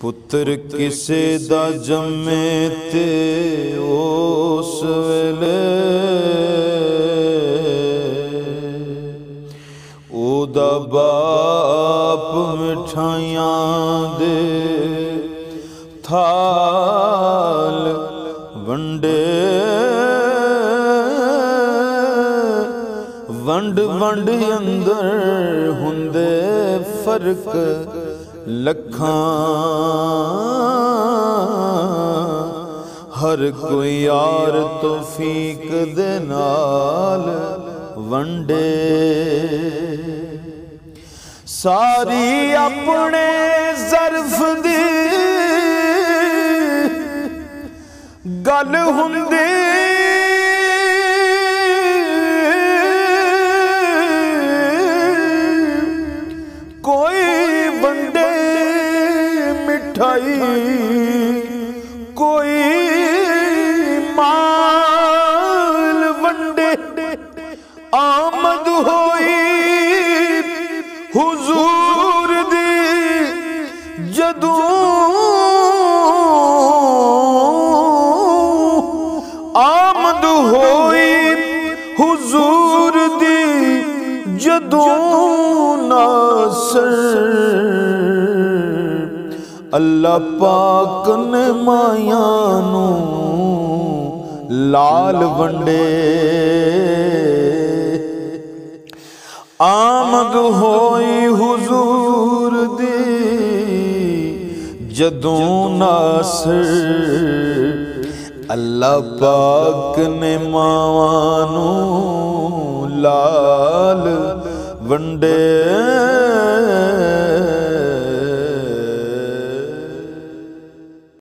पुत्र किसे दा जम्मे ते उस वेले ओदा बाप मिठाइयां दे थाल वंडे वंड वंड अंदर हुंदे फर्क लखां हर कोई यार तौफीक दे नाल वंडे सारी अपने ज़र्फ दी गल हुंदी कोई वंडे मिठाई कोई माल वंडे आमद होई हुजूर दी जदों आमद होई हुजूर दी जदों नासर अल्लाह पाक ने माया नू लाल वंडे आमद होई हुजूर दी जदों नासर अल्लाह पाक ने मावा नू लाल वंडे।